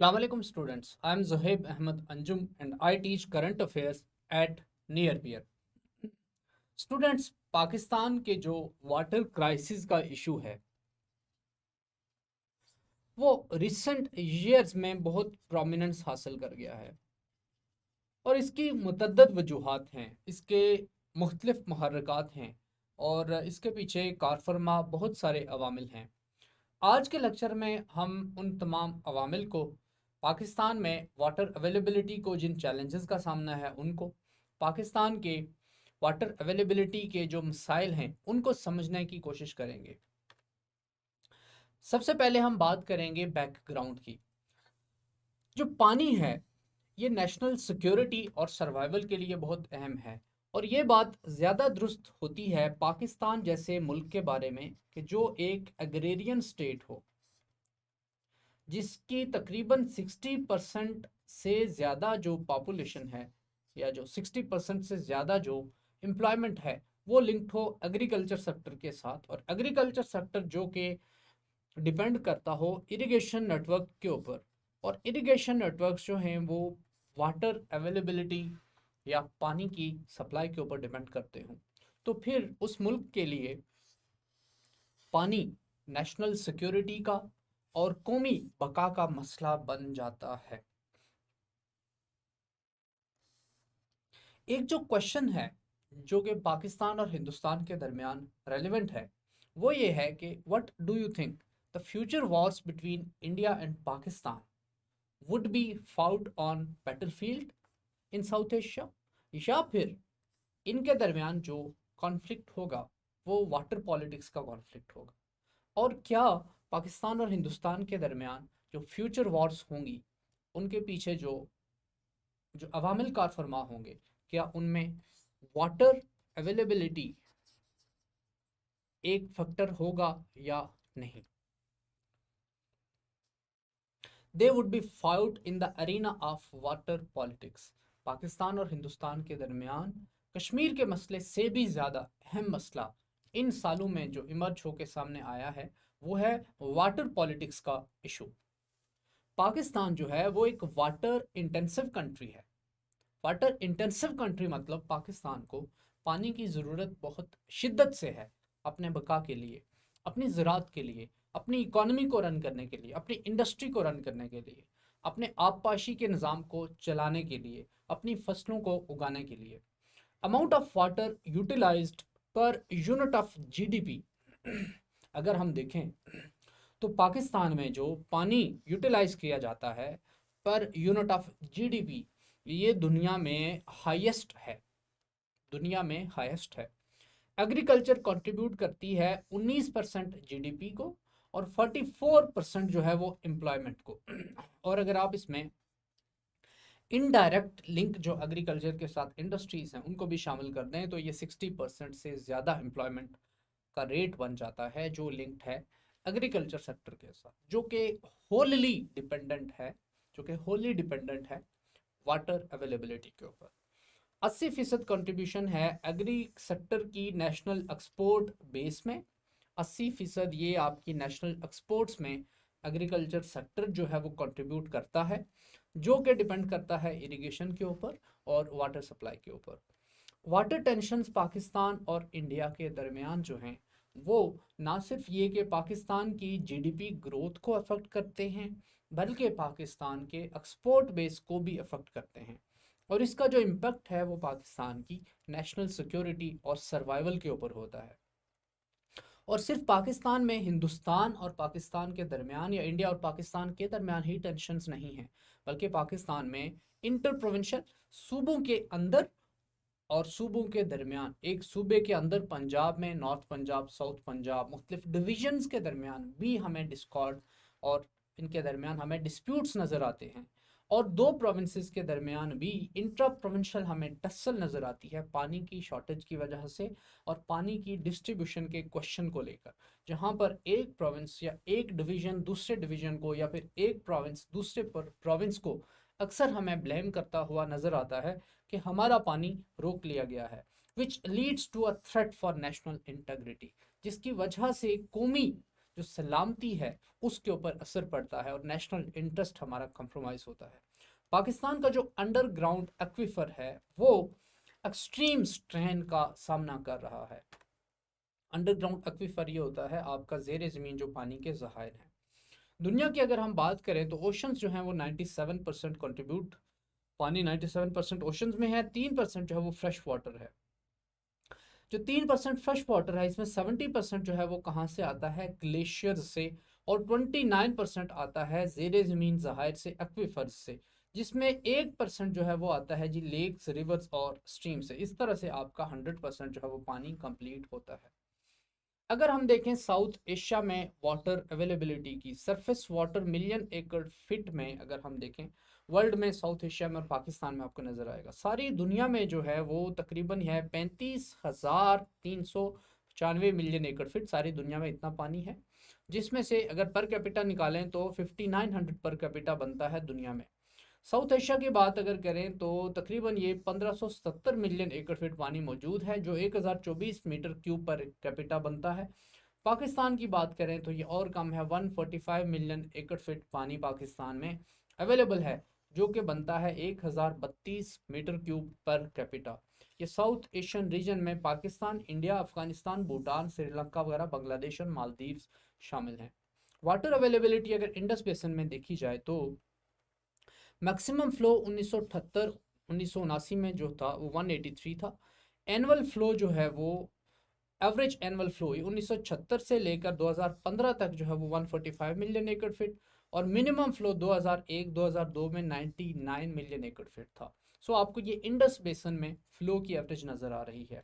Assalamualaikum students. I am Zohaib Ahmed Anjum and I teach current affairs at Near Peer. Students, Pakistan के जो water crisis का issue है वो recent years में बहुत प्रोमिनेंस हासिल कर गया है और इसकी मुतद्दद वजूहात हैं, इसके मुख्तलिफ महर्रकात हैं और इसके पीछे कारफरमा बहुत सारे अवामिल हैं। आज के लेक्चर में हम उन तमाम अवामिल को, पाकिस्तान में वाटर अवेलेबिलिटी को जिन चैलेंजेस का सामना है उनको, पाकिस्तान के वाटर अवेलेबिलिटी के जो मसाइल हैं उनको समझने की कोशिश करेंगे। सबसे पहले हम बात करेंगे बैकग्राउंड की। जो पानी है ये नेशनल सिक्योरिटी और सर्वाइवल के लिए बहुत अहम है और ये बात ज़्यादा दुरुस्त होती है पाकिस्तान जैसे मुल्क के बारे में कि जो एक एग्रेरियन स्टेट हो, जिसकी तकरीबन 60% से ज़्यादा जो पॉपुलेशन है या जो 60% से ज़्यादा जो एम्प्लॉयमेंट है वो लिंक्ड हो एग्रीकल्चर सेक्टर के साथ, और एग्रीकल्चर सेक्टर जो कि डिपेंड करता हो इरिगेशन नेटवर्क के ऊपर, और इरिगेशन नेटवर्क्स जो हैं वो वाटर अवेलेबिलिटी या पानी की सप्लाई के ऊपर डिपेंड करते हों, तो फिर उस मुल्क के लिए पानी नेशनल सिक्योरिटी का और कौमी बका का मसला बन जाता है। एक जो क्वेश्चन है जो कि पाकिस्तान और हिंदुस्तान के दरमियान रेलिवेंट है वो ये है कि what do you think the future Wars between India and Pakistan would be fought on battlefield in south Asia, या फिर इनके दरमियान जो कॉन्फ्लिक्ट होगा वो वाटर पॉलिटिक्स का कॉन्फ्लिक्ट होगा, और क्या पाकिस्तान और हिंदुस्तान के दरमियान जो फ्यूचर वॉर्स होंगी उनके पीछे जो जो अवामिल कार फरमा होंगे, क्या उनमें वाटर अवेलेबिलिटी एक फैक्टर होगा या नहीं। They would be fought in the arena of water politics. Pakistan और हिंदुस्तान के दरमियान कश्मीर के मसले से भी ज़्यादा अहम मसला इन सालों में जो इमर्ज होकर सामने आया है वो है वाटर पॉलिटिक्स का इशू। पाकिस्तान जो है वो एक वाटर इंटेंसिव कंट्री है। वाटर इंटेंसिव कंट्री मतलब पाकिस्तान को पानी की ज़रूरत बहुत शिद्दत से है अपने बका के लिए, अपनी ज़राअत के लिए, अपनी इकोनॉमी को रन करने के लिए, अपनी इंडस्ट्री को रन करने के लिए, अपने आबपाशी के निज़ाम को चलाने के लिए, अपनी फसलों को उगाने के लिए। Amount of water utilized per unit of GDP अगर हम देखें तो पाकिस्तान में जो पानी यूटिलाइज किया जाता है पर यूनिट ऑफ जीडीपी ये दुनिया में हाईएस्ट है, दुनिया में हाईएस्ट है। एग्रीकल्चर कंट्रीब्यूट करती है 19% जीडीपी को और 44% जो है वो एम्प्लॉयमेंट को। और अगर आप इसमें इनडायरेक्ट लिंक जो एग्रीकल्चर के साथ इंडस्ट्रीज हैं उनको भी शामिल कर दें तो ये 60% से ज़्यादा एम्प्लॉयमेंट का रेट बन जाता है जो लिंक्ड है एग्रीकल्चर सेक्टर के साथ, जो कि होलली डिपेंडेंट है, जो कि होली डिपेंडेंट है वाटर अवेलेबिलिटी के ऊपर। 80% कंट्रीब्यूशन है एग्री सेक्टर की नेशनल एक्सपोर्ट बेस में, 80% ये आपकी नेशनल एक्सपोर्ट्स में एग्रीकल्चर सेक्टर जो है वो कंट्रीब्यूट करता है, जो कि डिपेंड करता है इरिगेशन के ऊपर और वाटर सप्लाई के ऊपर। वाटर टेंशन्स पाकिस्तान और इंडिया के दरमियान जो हैं वो ना सिर्फ ये कि पाकिस्तान की जीडीपी ग्रोथ को अफेक्ट करते हैं बल्कि पाकिस्तान के एक्सपोर्ट बेस को भी अफेक्ट करते हैं, और इसका जो इम्पैक्ट है वो पाकिस्तान की नेशनल सिक्योरिटी और सर्वाइवल के ऊपर होता है। और सिर्फ पाकिस्तान में हिंदुस्तान और पाकिस्तान के दरमियान या इंडिया और पाकिस्तान के दरमियान ही टेंशन्स नहीं हैं, बल्कि पाकिस्तान में इंटर प्रोविंशियल सूबों के अंदर और सूबों के दरमियान, एक सूबे के अंदर पंजाब में नॉर्थ पंजाब, साउथ पंजाब, मुख्तलिफ डिविजन्स के दरमियान भी हमें डिस्कॉर्ड और इनके दरमियान हमें डिस्प्यूट्स नज़र आते हैं, और दो प्रोविंसेस के दरमियान भी इंट्रा प्रोविंशियल हमें टसल नज़र आती है पानी की शॉर्टेज की वजह से और पानी की डिस्ट्रीब्यूशन के क्वेश्चन को लेकर, जहाँ पर एक प्रोविंस या एक डिवीज़न दूसरे डिवीज़न को या फिर एक प्रोविंस दूसरे प्रोविंस को अक्सर हमें ब्लेम करता हुआ नज़र आता है कि हमारा पानी रोक लिया गया है, which leads to a threat for national integrity, जिसकी वजह से कौमी जो सलामती है उसके ऊपर असर पड़ता है और नेशनल इंटरेस्ट हमारा कंप्रोमाइज होता है। पाकिस्तान का जो अंडरग्राउंड एक्वीफर है वो एक्सट्रीम स्ट्रेन का सामना कर रहा है। अंडरग्राउंड एक्वीफर ये होता है आपका ज़ेर ज़मीन जो पानी के ज़खायर हैं। दुनिया की अगर हम बात करें तो ओशंस जो हैं वो 97% कंट्रीब्यूट, पानी 97% ओशंस में है, 3% जो है वो फ्रेश वाटर है। जो 3% फ्रेश वाटर है इसमें 70% जो है वो कहाँ से आता है, ग्लेशियर से, और 29% आता है ज़ेर ज़मीन ज़खायर से, एक्वीफर्स से, जिसमें 1% जो है वो आता है जी लेक्स, रिवर्स और स्ट्रीम से। इस तरह से आपका 100% जो है वो पानी कंप्लीट होता है। अगर हम देखें साउथ एशिया में वाटर अवेलेबिलिटी की, सरफेस वाटर मिलियन एकड़ फिट में अगर हम देखें वर्ल्ड में, साउथ एशिया में और पाकिस्तान में आपको नज़र आएगा। सारी दुनिया में जो है वो तकरीबन है 35,395 मिलियन एकड़ फिट, सारी दुनिया में इतना पानी है, जिसमें से अगर पर कैपिटा निकालें तो 5900 पर कैपिटा बनता है दुनिया में। साउथ एशिया की बात अगर करें तो तकरीबन ये 1570 मिलियन एकड़ फीट पानी मौजूद है, जो 1024 मीटर क्यूब पर कैपिटा बनता है। पाकिस्तान की बात करें तो ये और कम है, 145 मिलियन एकड़ फीट पानी पाकिस्तान में अवेलेबल है, जो कि बनता है 1032 मीटर क्यूब पर कैपिटा। ये साउथ एशियन रीजन में पाकिस्तान, इंडिया, अफगानिस्तान, भूटान, श्रीलंका वगैरह, बांग्लादेश और मालदीव्स शामिल हैं। वाटर अवेलेबिलिटी अगर इंडस बेसिन में देखी जाए तो मैक्सिमम फ्लो 1978 1979 में जो था वो 183 था। एनुअल फ्लो जो है वो, एवरेज एनुअल फ्लो 1976 से लेकर 2015 तक जो है वो 145 मिलियन एकड़ फीट, और मिनिमम फ्लो 2001-2002 में 99 मिलियन एकड़ फीट था। सो आपको ये इंडस बेसन में फ्लो की एवरेज नजर आ रही है।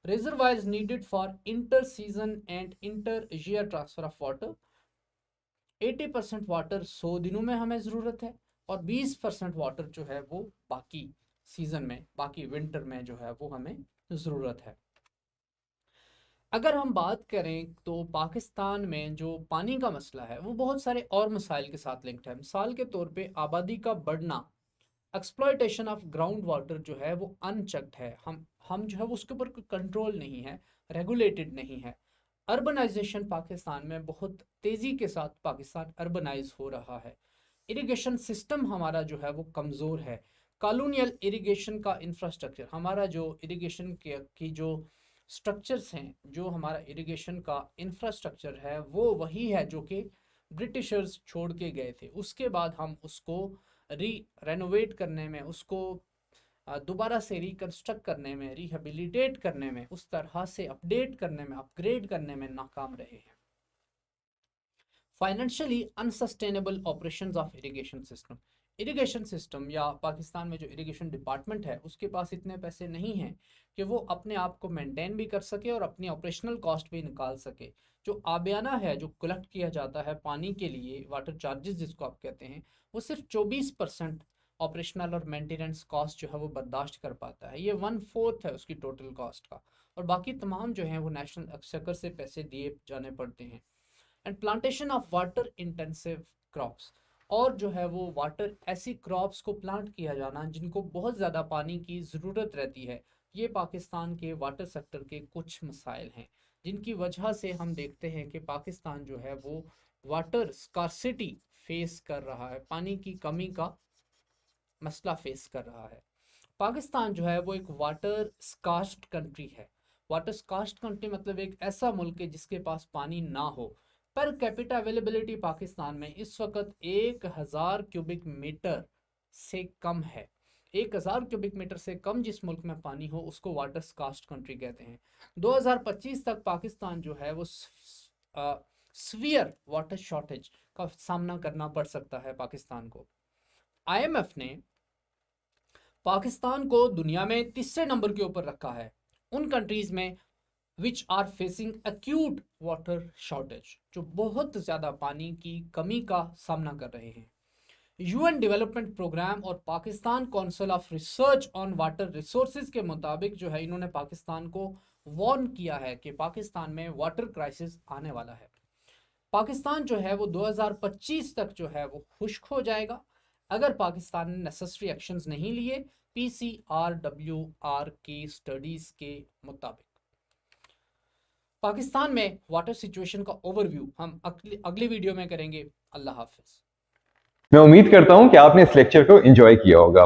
Reservoirs needed for inter season and inter year transfer of water, 80% water 100 दिनों में हमें ज़रूरत है, और 20% वाटर जो है वो बाकी सीजन में, बाकी विंटर में जो है वो हमें ज़रूरत है। अगर हम बात करें तो पाकिस्तान में जो पानी का मसला है वो बहुत सारे और मसाइल के साथ लिंक्ड है। मिसाल के तौर पे आबादी का बढ़ना, एक्सप्लॉयटेशन ऑफ ग्राउंड वाटर जो है वो अनचेक्ड है, हम जो है वो उसके ऊपर कोई कंट्रोल नहीं है, रेगुलेटेड नहीं है। अर्बनाइजेशन पाकिस्तान में बहुत तेज़ी के साथ पाकिस्तान अर्बनाइज हो रहा है। इरिगेशन सिस्टम हमारा जो है वो कमज़ोर है। कॉलोनियल इरिगेशन का इंफ्रास्ट्रक्चर, हमारा जो इरिगेशन की जो स्ट्रक्चर्स हैं, जो हमारा इरिगेशन का इंफ्रास्ट्रक्चर है वो वही है जो कि ब्रिटिशर्स छोड़ के गए थे। उसके बाद हम उसको रेनोवेट करने में, उसको दोबारा से रिकंस्ट्रक्ट करने में, रिहेबिलिटेट करने में, उस तरह से अपडेट करने में, अपग्रेड करने में नाकाम रहे हैं। Financially unsustainable operations of irrigation system या पाकिस्तान में जो इरिगेशन डिपार्टमेंट है उसके पास इतने पैसे नहीं हैं कि वो अपने आप को मेंटेन भी कर सके और अपनी ऑपरेशनल कॉस्ट भी निकाल सके। जो आबियाना है, जो कलेक्ट किया जाता है पानी के लिए, वाटर चार्जेस जिसको आप कहते हैं, वो सिर्फ 24% ऑपरेशनल और मेंटेनेंस कॉस्ट जो है वो बर्दाश्त कर पाता है। ये 1/4 है उसकी टोटल कॉस्ट का, और बाकी तमाम जो है वो नेशनल एक्सचेकर से पैसे दिए जाने पड़ते हैं। And plantation of water intensive crops, और जो है वो वाटर, ऐसी क्रॉप्स को प्लांट किया जाना जिनको बहुत ज़्यादा पानी की ज़रूरत रहती है, ये पाकिस्तान के वाटर सेक्टर के कुछ मसाइल हैं जिनकी वजह से हम देखते हैं कि पाकिस्तान जो है वो वाटर स्कार्सिटी फेस कर रहा है, पानी की कमी का मसला फेस कर रहा है। पाकिस्तान जो है वो एक वाटर स्कार्स्ड कंट्री है। वाटर स्कार्स्ड कंट्री मतलब एक ऐसा मुल्क है जिसके पास पानी ना हो। पर कैपिटा अवेलेबिलिटी पाकिस्तान में इस वक्त 1000 क्यूबिक मीटर से कम है। 1000 क्यूबिक मीटर से कम जिस मुल्क में पानी हो उसको वाटर स्कार्स्ड कंट्री कहते हैं। 2025 तक पाकिस्तान जो है वो स्वीयर वाटर शॉर्टेज का सामना करना पड़ सकता है पाकिस्तान को। आईएमएफ ने पाकिस्तान को दुनिया में तीसरे नंबर के ऊपर रखा है उन कंट्रीज में which are facing acute water shortage, जो बहुत ज़्यादा पानी की कमी का सामना कर रहे हैं। यूएन डेवलपमेंट प्रोग्राम और Pakistan council of research on water resources के मुताबिक जो है इन्होंने पाकिस्तान को वार्न किया है कि पाकिस्तान में वाटर क्राइसिस आने वाला है। पाकिस्तान जो है वो 2025 तक जो है वो खुश्क हो जाएगा अगर पाकिस्तान ने नेसेसरी एक्शंस नहीं लिए, पीसीआरडब्ल्यूआर की स्टडीज के मुताबिक। पाकिस्तान में वाटर सिचुएशन का ओवरव्यू हम अगली वीडियो में करेंगे। अल्लाह हाफिज। मैं उम्मीद करता हूं कि आपने इस लेक्चर को एंजॉय किया होगा।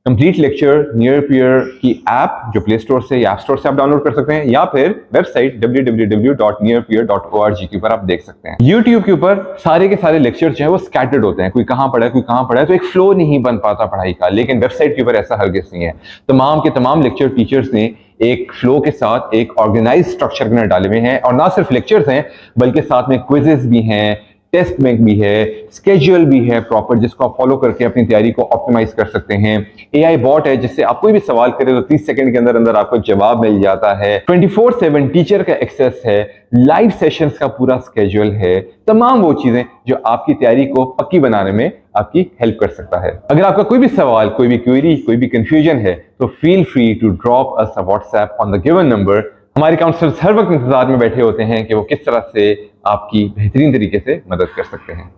कंप्लीट लेक्चर नियर पियर की ऐप जो प्ले स्टोर से या ऐप स्टोर से आप डाउनलोड कर सकते हैं, या फिर वेबसाइट www.nearpeer.org के ऊपर आप देख सकते हैं। YouTube के ऊपर सारे के सारे लेक्चर जो है वो स्कैटर्ड होते हैं, कोई कहाँ पढ़ा है कोई कहाँ पढ़ा है, तो एक फ्लो नहीं बन पाता पढ़ाई का। लेकिन वेबसाइट के ऊपर ऐसा हरगिज़ नहीं है। तमाम के तमाम लेक्चर टीचर्स ने एक फ्लो के साथ एक ऑर्गेनाइज स्ट्रक्चर में डाले हुए हैं, और ना सिर्फ लेक्चर्स हैं बल्कि साथ में क्विजेस भी हैं, टेस्ट बैंक भी है, स्केड्यूल भी है प्रॉपर, जिसको आप फॉलो करके अपनी तैयारी को ऑप्टिमाइज कर सकते हैं। एआई बॉट है जिससे आप कोई भी सवाल करें तो 30 सेकंड के अंदर अंदर आपको जवाब मिल जाता है। 24/7 टीचर का एक्सेस है, लाइव सेशंस का पूरा स्केड्यूल है, तमाम वो चीजें जो आपकी तैयारी को पक्की बनाने में आपकी हेल्प कर सकता है। अगर आपका कोई भी सवाल, कोई भी क्वेरी, कोई भी कंफ्यूजन है तो feel free to drop us a WhatsApp on the given number. हमारे काउंसलर्स हर वक्त इंतजार में बैठे होते हैं कि वो किस तरह से आपकी बेहतरीन तरीके से मदद कर सकते हैं।